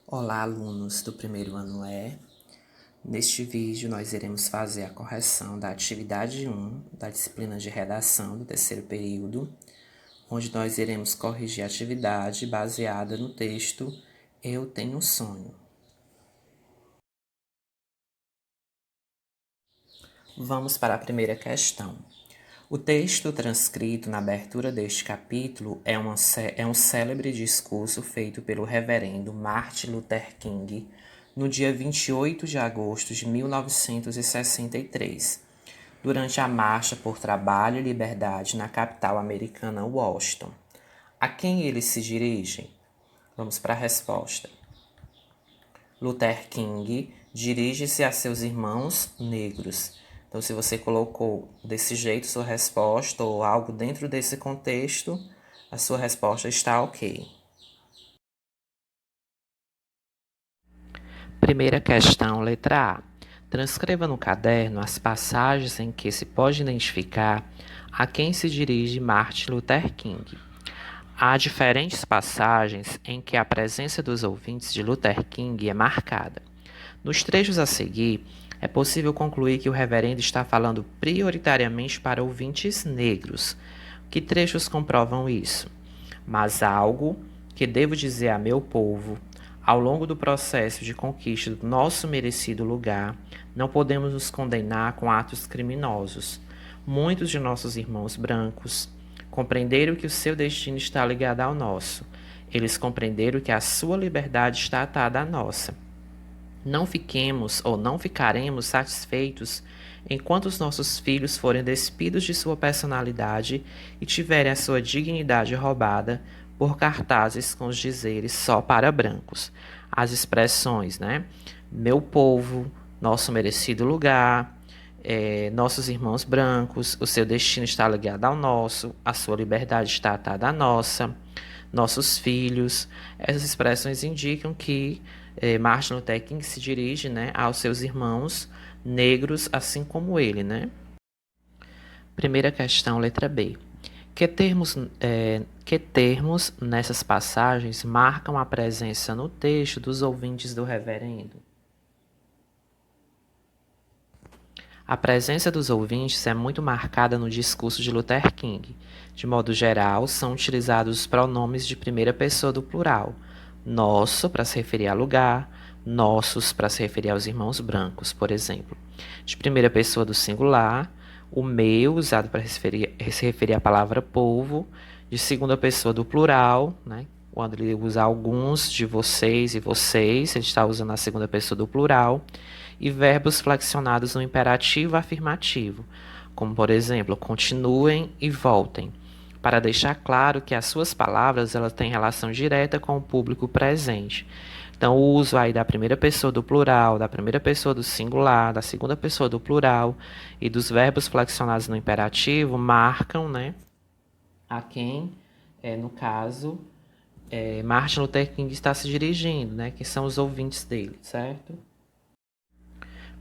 Olá, alunos do primeiro ano E. Neste vídeo, nós iremos fazer a correção da atividade 1 da disciplina de redação do terceiro período, onde nós iremos corrigir a atividade baseada no texto Eu Tenho um Sonho. Vamos para a primeira questão. O texto transcrito na abertura deste capítulo é um célebre discurso feito pelo reverendo Martin Luther King no dia 28 de agosto de 1963, durante a Marcha por Trabalho e Liberdade na capital americana Washington. A quem ele se dirige? Vamos para a resposta. Luther King dirige-se a seus irmãos negros. Então, se você colocou desse jeito sua resposta ou algo dentro desse contexto, a sua resposta está ok. Primeira questão, letra A. Transcreva no caderno as passagens em que se pode identificar a quem se dirige Martin Luther King. Há diferentes passagens em que a presença dos ouvintes de Luther King é marcada. Nos trechos a seguir, é possível concluir que o reverendo está falando prioritariamente para ouvintes negros. Que trechos comprovam isso? Mas algo que devo dizer a meu povo, ao longo do processo de conquista do nosso merecido lugar, não podemos nos condenar com atos criminosos. Muitos de nossos irmãos brancos compreenderam que o seu destino está ligado ao nosso. Eles compreenderam que a sua liberdade está atada à nossa. Não fiquemos ou não ficaremos satisfeitos enquanto os nossos filhos forem despidos de sua personalidade e tiverem a sua dignidade roubada por cartazes com os dizeres só para brancos. As expressões, Meu povo, nosso merecido lugar, nossos irmãos brancos, o seu destino está ligado ao nosso, a sua liberdade está atada à nossa, nossos filhos. Essas expressões indicam que Martin Luther King se dirige, aos seus irmãos negros, assim como ele, Primeira questão, letra B. Que termos nessas passagens marcam a presença no texto dos ouvintes do reverendo? A presença dos ouvintes é muito marcada no discurso de Luther King. De modo geral, são utilizados os pronomes de primeira pessoa do plural. Nosso, para se referir a lugar, nossos, para se referir aos irmãos brancos, por exemplo. De primeira pessoa do singular, o meu, usado para se referir à palavra povo. De segunda pessoa do plural, quando ele usa alguns de vocês e vocês, ele está usando a segunda pessoa do plural. E verbos flexionados no imperativo afirmativo, como, por exemplo, continuem e voltem, para deixar claro que as suas palavras elas têm relação direta com o público presente. Então, o uso aí da primeira pessoa do plural, da primeira pessoa do singular, da segunda pessoa do plural e dos verbos flexionados no imperativo marcam, a quem, no caso, Martin Luther King está se dirigindo, que são os ouvintes dele, certo?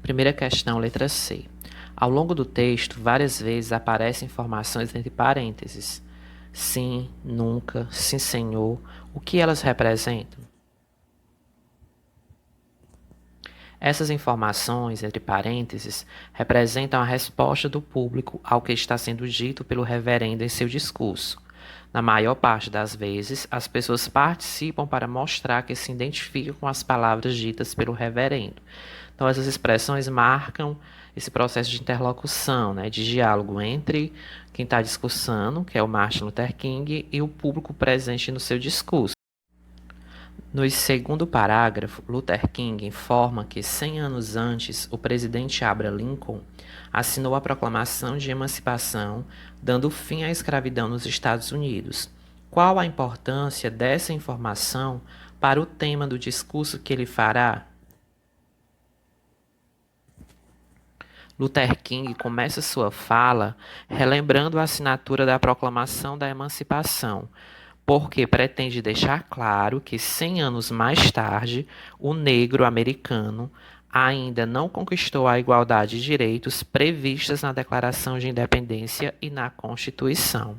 Primeira questão, letra C. Ao longo do texto, várias vezes aparecem informações entre parênteses. Sim, nunca, sim, senhor. O que elas representam? Essas informações, entre parênteses, representam a resposta do público ao que está sendo dito pelo reverendo em seu discurso. Na maior parte das vezes, as pessoas participam para mostrar que se identificam com as palavras ditas pelo reverendo. Então, essas expressões marcam esse processo de interlocução, de diálogo entre quem está discursando, que é o Martin Luther King, e o público presente no seu discurso. No segundo parágrafo, Luther King informa que 100 anos antes, o presidente Abraham Lincoln assinou a Proclamação de Emancipação, dando fim à escravidão nos Estados Unidos. Qual a importância dessa informação para o tema do discurso que ele fará? Luther King começa sua fala relembrando a assinatura da Proclamação da Emancipação, porque pretende deixar claro que 100 anos mais tarde, o negro americano ainda não conquistou a igualdade de direitos previstas na Declaração de Independência e na Constituição.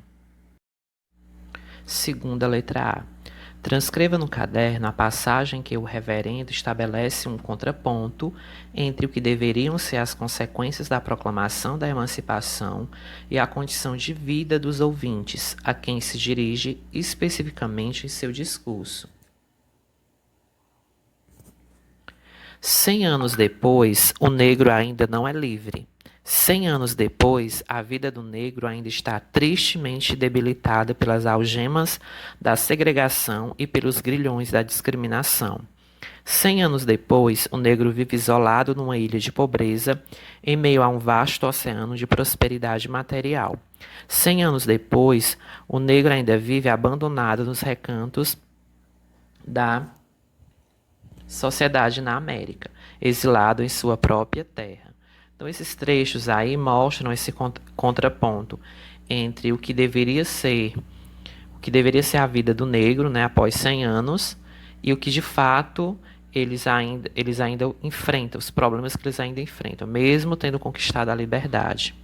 Segunda letra A. Transcreva no caderno a passagem que o reverendo estabelece um contraponto entre o que deveriam ser as consequências da proclamação da emancipação e a condição de vida dos ouvintes, a quem se dirige especificamente em seu discurso. 100 anos depois, o negro ainda não é livre. 100 anos depois, a vida do negro ainda está tristemente debilitada pelas algemas da segregação e pelos grilhões da discriminação. 100 anos depois, o negro vive isolado numa ilha de pobreza, em meio a um vasto oceano de prosperidade material. 100 anos depois, o negro ainda vive abandonado nos recantos da sociedade na América, exilado em sua própria terra. Então, esses trechos aí mostram esse contraponto entre o que deveria ser a vida do negro, né, após 100 anos, e o que de fato eles ainda enfrentam, os problemas que eles ainda enfrentam, mesmo tendo conquistado a liberdade.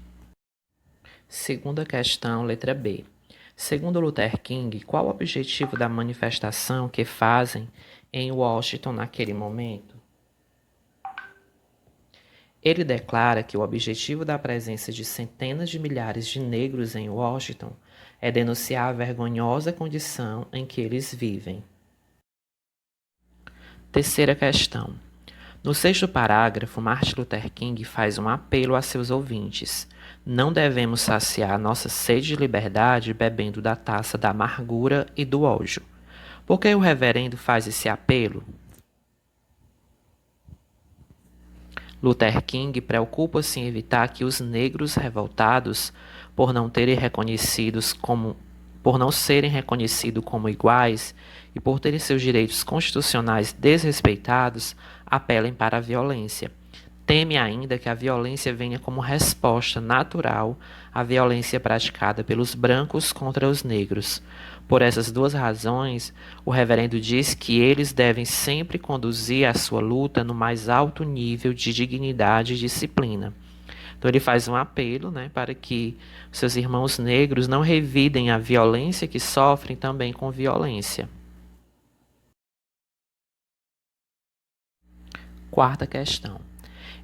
Segunda questão, letra B. Segundo Luther King, qual o objetivo da manifestação que fazem em Washington naquele momento? Ele declara que o objetivo da presença de centenas de milhares de negros em Washington é denunciar a vergonhosa condição em que eles vivem. Terceira questão. No sexto parágrafo, Martin Luther King faz um apelo a seus ouvintes. Não devemos saciar nossa sede de liberdade bebendo da taça da amargura e do ódio. Por que o reverendo faz esse apelo? Luther King preocupa-se em evitar que os negros revoltados, por não serem reconhecidos como iguais e por terem seus direitos constitucionais desrespeitados, apelem para a violência. Teme ainda que a violência venha como resposta natural à violência praticada pelos brancos contra os negros. Por essas duas razões, o reverendo diz que eles devem sempre conduzir a sua luta no mais alto nível de dignidade e disciplina. Então ele faz um apelo, né, para que seus irmãos negros não revidem a violência que sofrem também com violência. Quarta questão.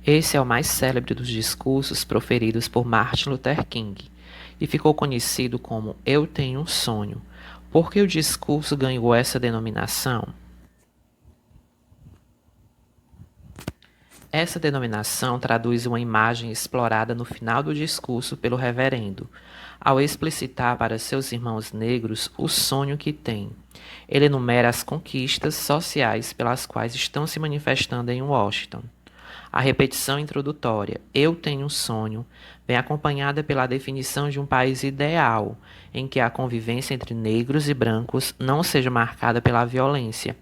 Esse é o mais célebre dos discursos proferidos por Martin Luther King e ficou conhecido como Eu Tenho um Sonho. Por que o discurso ganhou essa denominação? Essa denominação traduz uma imagem explorada no final do discurso pelo reverendo, ao explicitar para seus irmãos negros o sonho que tem. Ele enumera as conquistas sociais pelas quais estão se manifestando em Washington. A repetição introdutória, Eu tenho um sonho, vem acompanhada pela definição de um país ideal, em que a convivência entre negros e brancos não seja marcada pela violência,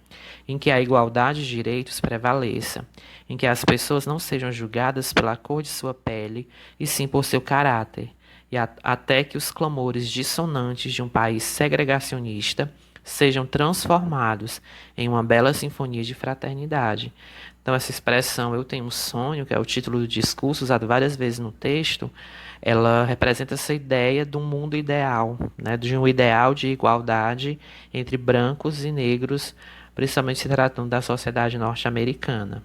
em que a igualdade de direitos prevaleça, em que as pessoas não sejam julgadas pela cor de sua pele, e sim por seu caráter, e até que os clamores dissonantes de um país segregacionista sejam transformados em uma bela sinfonia de fraternidade. Então, essa expressão Eu Tenho um Sonho, que é o título do discurso, usado várias vezes no texto, ela representa essa ideia de um mundo ideal, né, de um ideal de igualdade entre brancos e negros, principalmente se tratando da sociedade norte-americana.